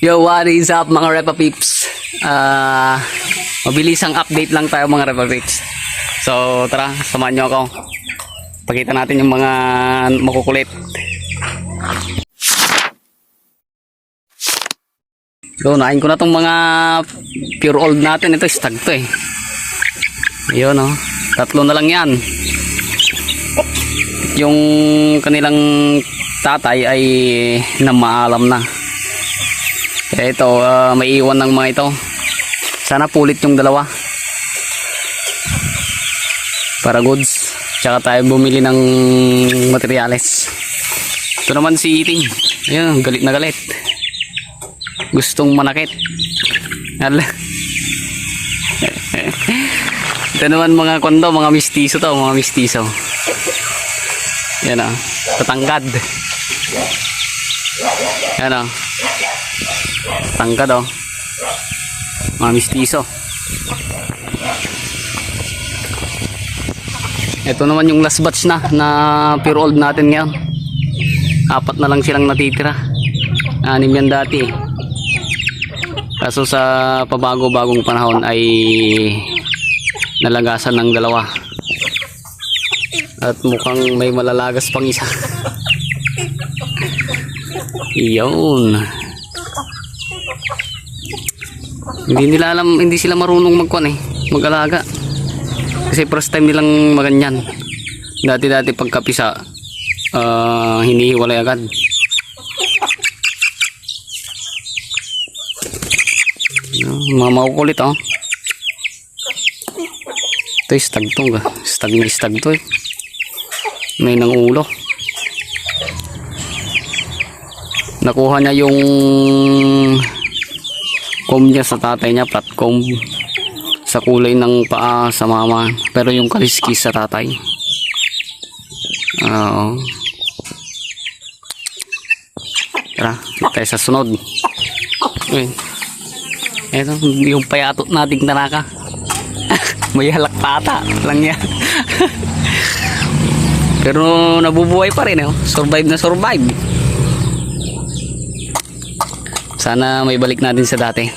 Yo, what is up mga Repa Peeps? Mabilisang update lang tayo mga Repa Peeps. So tara, samahan nyo ako. Pakita natin yung mga makukulit. So nain ko na tong mga pure old natin. Ito stag to eh. Ayun oh, tatlo na lang yan. Yung kanilang tatay ay namaalam na. Kaya ito, may iwan ng mga ito. Sana pulit yung dalawa. Para goods. Tsaka tayo bumili ng materyales. Ito naman si Iting. Ayun, galit na galit. Gustong manakit. Ito naman mga kondo, mga mistiso to. Mga mistiso. Yan o. Tatangkad. Yan o. Tangkad oh. Mga mistiso. Ito naman yung last batch na pure old natin ngayon. 4 na lang silang natitira. 6 yan dati. Kaso sa pabago-bagong panahon ay nalagasan ng 2. At mukhang may malalagas pang isa. Iyon. Hindi nila alam, hindi sila marunong mag-alaga. Kasi first time nilang maganyan. Dati pagkapisa, hinihiwalay agad. Mga makukulit oh. Ito stag to, stag to eh. May nang ulo. Nakuha niya yung comb niya sa tatay niya, flat comb sa kulay ng paa sa mama, pero yung kaliskis sa tatay. Tara, tayo sa sunod. Eto, yung payatot nating tanaka. May halak pata lang yan. Pero nabubuhay pa rin eh. Survive na survive. Sana may balik natin sa dati.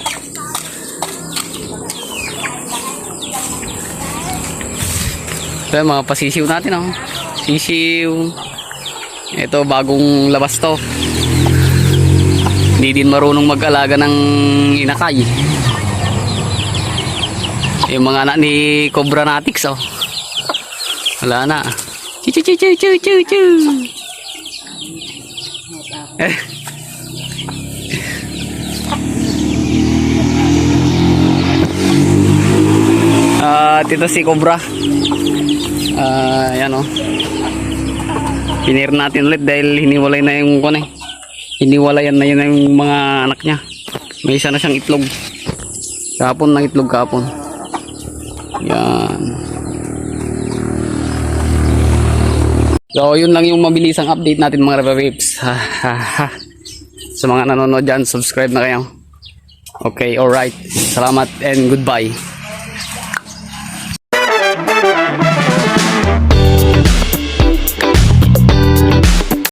Ito mga pasisiw natin oh. Sisiw. Ito bagong labas to. Hindi din marunong mag-alaga ng inakay. Yung mga anak ni Cobra Natix oh. Wala na. Chu chu chu chu chu chu. Ito si Cobra. Yan o. Pinir natin ulit dahil hiniwalay na yung hiniwalayan na yun yung mga anak niya. May isa na siyang itlog. Kapon ng itlog kapon. Yan. So yun lang yung mabilisang update natin mga Repa Peeps. Sa mga nanonood dyan, subscribe na kayo. Okay, alright. Salamat and goodbye.